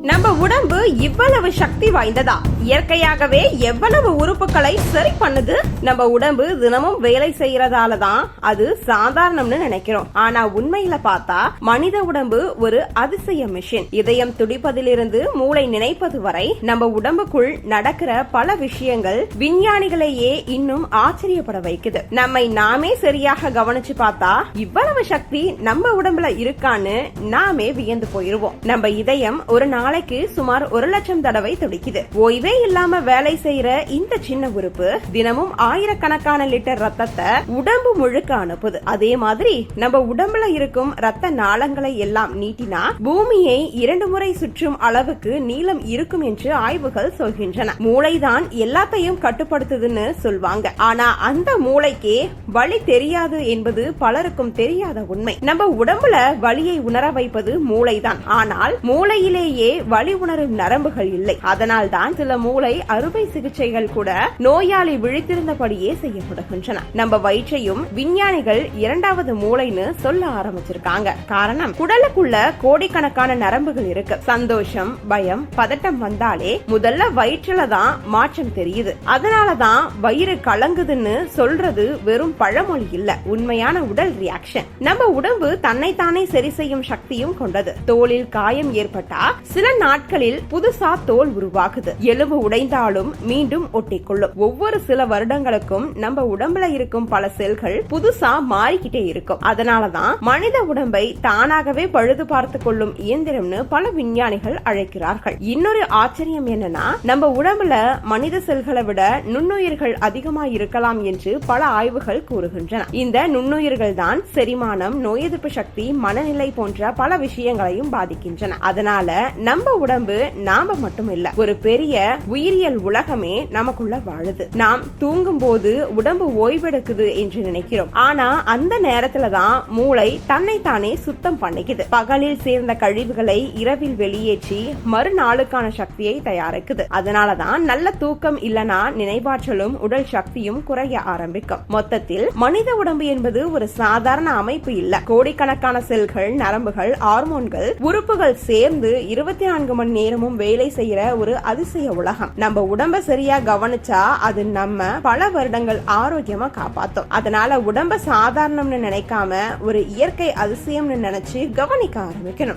நம்ம உடம்பு இவ்வளவு சக்தி வாய்ந்ததா? இயற்கையாகவே எவ்வளவு உறுப்புகளை சரி பண்ணுது. நம்ம உடம்பு தினமும் வேலை செய்யறதால தான் அது சாதாரணம்னு நினைக்கிறோம். ஆனா உண்மையில பார்த்தா மனித உடம்பு ஒரு அதிசய மிஷின். இதயம் துடிப்பதிலிருந்து மூளை நினைப்பது வரை நம்ம உடம்புக்குள் நடக்கிற பல விஷயங்கள் விஞ்ஞானிகளையே இன்னும் ஆச்சரியப்பட வைக்குது. நம்மை நாமே சரியாக கவனிச்சு பார்த்தா இவ்வளவு சக்தி நம்ம உடம்புல இருக்கான்னு நாமே வியந்து போயிருவோம். நம்ம இதயம் ஒரு நாளைக்கு சுமார் 1,00,000 தடவை துடிக்குது. ஓய்வே இல்லாம வேலை செய்யற இந்த சின்ன உறுப்பு தினமும் ஆயிரக்கணக்கான லிட்டர் ரத்தத்தை உடம்பு முழுக்க அனுப்புது. அதே மாதிரி நம்ம உடம்புல இருக்கும் ரத்த நாளங்களை எல்லாம் நீட்டினா பூமியை 2 முறை சுற்றும் அளவுக்கு நீளம் இருக்கும் என்று ஆய்வுகள் சொல்கின்றன. மூளைதான் எல்லாத்தையும் கட்டுப்படுத்துதுன்னு சொல்வாங்க. ஆனா அந்த மூளைக்கே வலி தெரியாது என்பது பலருக்கும் தெரியாத உண்மை. நம்ம உடம்புல வலியை உணர வைப்பது மூளைதான். ஆனால் மூளையிலேயே வலி உணரும் நரம்புகள் இல்லை. அதனால் தான் சில மூளை அறுவை சிகிச்சைகள் கூட நோயாளி விழித்திருந்தபடியே செய்யப்படுகின்றன. நம்ம வயிற்றையும் விஞ்ஞானிகள் 2வது மூளைன்னு சொல்ல ஆரம்பிச்சிருக்காங்க. காரணம், குடலுக்குள்ள கோடிக்கணக்கான நரம்புகள் இருக்கு. சந்தோஷம், பயம், பதட்டம் வந்தாலே முதல்ல வயிற்றுல தான் மாற்றம் தெரியுது. அதனாலதான் வயிறு கலங்குதுன்னு சொல்றது வெறும் பழமொழி இல்ல, உண்மையான உடல் ரியாக்ஷன். நம்ம உடம்பு தன்னைத்தானே சரி செய்யும் சக்தியும் கொண்டது. தோலில் காயம் ஏற்பட்டா சில நாட்களில் புதுசா தோல் உருவாகுது. எலும்பு உடைந்தாலும் மீண்டும் ஒட்டிக்கொள்ளும். ஒவ்வொரு சில வருடங்களுக்கும் நம்ம உடம்புல இருக்கும் பல செல்கள் புதுசா மாறிக்கிட்டே இருக்கும். அதனாலதான் மனித உடம்பை தானாகவே பழுது பார்த்து கொள்ளும் இயந்திரம்னு பல விஞ்ஞானிகள் அழைக்கிறார்கள். இன்னொரு ஆச்சரியம் என்னன்னா, நம்ம உடம்புல மனித செல்களை விட நுண்ணுயிர்கள் அதிகமா இருக்கலாம் என்று பல ஆய்வுகள் கூறுகின்றன. இந்த நுண்ணுயிர்கள் தான் செரிமானம், நோய் எதிர்ப்பு சக்தி, மனநிலை போன்ற பல விஷயங்களையும் பாதிக்கின்றன. அதனால நம்ம உடம்பு நாம மட்டும் இல்ல, ஒரு பெரிய உயிரியல் உலகமே நமக்குள்ள வாழுது. நாம் தூங்கும் போது உடம்பு ஓய்வெடுக்குது என்று நினைக்கிறோம். ஆனா அந்த நேரத்துலதான் மூளை தன்னைத்தானே சுத்தம் பண்ணிக்குது. பகலில் சேர்ந்த கழிவுகளை இரவில் வெளியேற்றி மறுநாளுக்கான சக்தியை தயாரிக்குது. அதனாலதான் நல்ல தூக்கம் இல்லனா நினைவாற்றலும் உடல் சக்தியும் குறைய ஆரம்பிக்கும். மொத்தத்தில் மனித உடம்பு என்பது ஒரு சாதாரண அமைப்பு இல்ல. கோடிக்கணக்கான செல்கள், நரம்புகள், ஹார்மோன்கள், உறுப்புகள் சேர்ந்து 24 மணி நேரமும் வேலை செய்யற ஒரு அதிசய உலகம். நம்ம உடம்ப சரியா கவனிச்சா அது நம்ம பல வருடங்கள் ஆரோக்கியமா காப்பாத்தும். அதனால உடம்ப சாதாரணம்னு நினைக்காம ஒரு இயற்கை அதிசயம்னு நினைச்சு கவனிக்க ஆரம்பிக்கணும்.